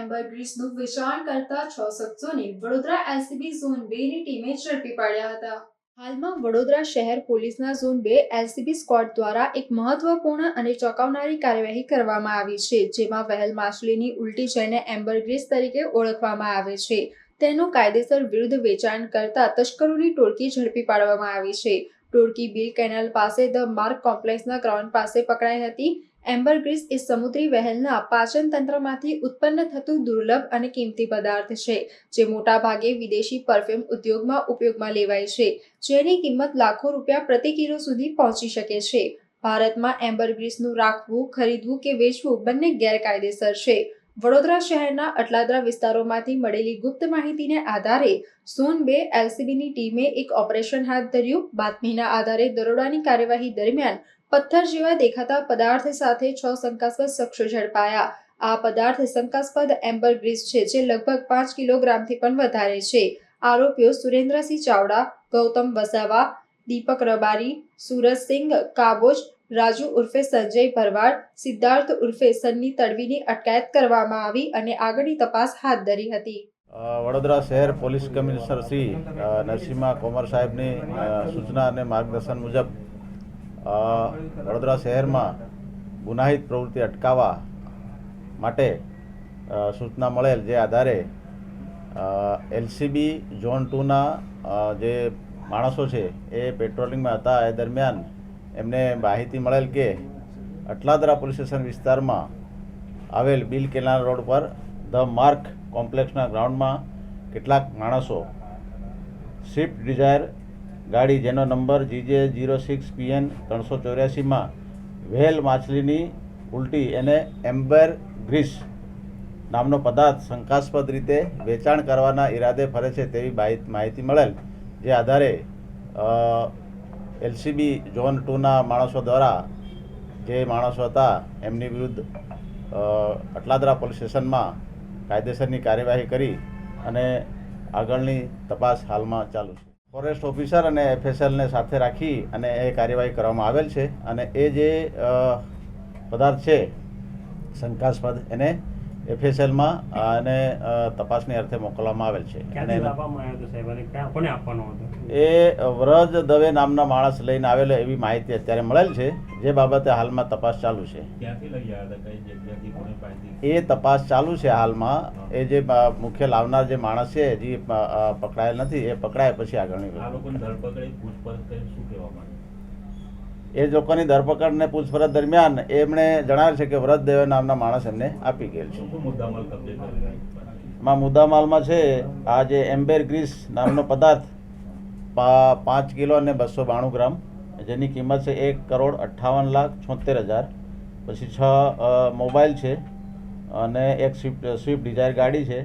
એમ્બરગ્રીસનું વેચાણ કરતા 6 શખ્સોને Vadodara LCB zone 2 ની ટીમે ઝડપી પાડ્યા હતા। હાલમાં વડોદરા શહેર પોલીસના ઝોન 2 એલસીબી સ્ક્વોડ દ્વારા એક મહત્વપૂર્ણ અને ચોંકાવનારી કાર્યવાહી કરવામાં આવી છે, જેમાં વહેલ માછલીની ઉલટી જેને એમ્બરગ્રીસ તરીકે ઓળખવામાં આવે છે તેનું કાયદેસર વિરુદ્ધ વેચાણ કરતા તસ્કરોની ટોળકી ઝડપી પાડવામાં આવી છે। ટોળકી બિલ કેનાલ પાસે ધ માર્ક કોમ્પ્લેક્સના ગ્રાઉન્ડ પાસે પકડાઈ હતી। એમ્બરગ્રીસ એ સમુદ્રી વહેલના પાચન તંત્રમાંથી ઉત્પન્ન થતું દુર્લભ અને કિંમતી પદાર્થ છે, જે મોટાભાગે વિદેશી પરફ્યુમ ઉદ્યોગમાં ઉપયોગમાં લેવાય છે, જેની કિંમત લાખો રૂપિયા પ્રતિ કિલો સુધી પહોંચી શકે છે। ભારતમાં એમ્બરગ્રીસનું રાખવું, ખરીદવું કે વેચવું બંને ગેરકાયદેસર છે। વડોદરા શહેરના અટલાદરા વિસ્તારોમાંથી મળેલી ગુપ્ત માહિતીને આધારે ઝોન 2 એલસીબીની ટીમે એક ઓપરેશન હાથ ધર્યું। બાતમીના આધારે દરોડાની કાર્યવાહી દરમિયાન પથ્થર જેવા દેખાતા પદાર્થ સાથે 6 શંકાસ્પદ શખ્સો ઝડપાયા। આ પદાર્થ શંકાસ્પદ એમ્બરગ્રીસ છે, જે લગભગ 5 કિલોગ્રામથી પણ વધારે છે। આરોપીઓ સુરેન્દ્રસિંહ ચાવડા, ગૌતમ વસાવા, દીપક રબારી, સુરજસિંહ કાબોજ, રાજુ ઉર્ફે સંજય ભરવાડ, સિદ્ધાર્થ ઉર્ફે સન્ની તડવીની અટકાયત કરવામાં આવી અને આગળની તપાસ હાથ ધરી હતી। વડોદરા શહેર પોલીસ કમિશનર શ્રી નરસિંહા કોમર સાહેબની સૂચના અને માર્ગદર્શન મુજબ વડોદરા શહેરમાં ગુનાહિત પ્રવૃત્તિ અટકાવવા માટે સૂચના મળેલ, જે આધારે એલસીબી ઝોન 2ના જે માણસો છે એ પેટ્રોલિંગમાં હતા। એ દરમિયાન એમને માહિતી મળેલ કે અટલાદરા પોલીસ સ્ટેશન વિસ્તારમાં આવેલ બિલ કેનાલ રોડ પર ધ માર્ક કોમ્પ્લેક્સના ગ્રાઉન્ડમાં કેટલાક માણસો સ્વિફ્ટ ડિઝાયર ગાડી, જેનો નંબર GJ06PN 384માં વ્હેલ માછલીની ઉલટી એને એમ્બરગ્રીસ નામનો પદાર્થ શંકાસ્પદ રીતે વેચાણ કરવાના ઈરાદે ફરે છે તેવી માહિતી મળેલ, જે આધારે એલસીબી ઝોન 2ના માણસો દ્વારા જે માણસો હતા એમની વિરુદ્ધ અટલાદરા પોલીસ સ્ટેશનમાં કાયદેસરની કાર્યવાહી કરી અને આગળની તપાસ હાલમાં ચાલુ છે। ફોરેસ્ટ ઓફિસર અને એફએસએલને સાથે રાખી અને એ કાર્યવાહી કરવામાં આવેલ છે અને એ જે પદાર્થ છે શંકાસ્પદ એને એફએસએલમાં અને તપાસની અર્થે મોકલવામાં આવેલ છે। એ વ્રજ દવે નામના માણસ લઈને આવેલો એવી માહિતી અત્યારે મળેલ છે, જે બાબતે હાલમાં તપાસ ચાલુ છે। એ તપાસ ચાલુ છે હાલમાં। એ જે મુખ્ય લાવનાર જે માણસ છે હજી પકડાયેલ નથી, એ પકડાય પછી આગળની એ લોકોની ધરપકડ ને પૂછપરછ દરમિયાન એમણે જણાવેલ છે કે વ્રત દેવ નામના માણસ એમને આપી ગયેલ છે। એમાં મુદ્દામાલમાં છે આ જે એમ્બરગ્રીસ નામનો પદાર્થ 5 કિલો અને 292 ગ્રામ, જેની કિંમત છે 1,58,76,000। પછી 6 મોબાઈલ છે અને એક સ્વિફ્ટ ડિઝાયર ગાડી છે।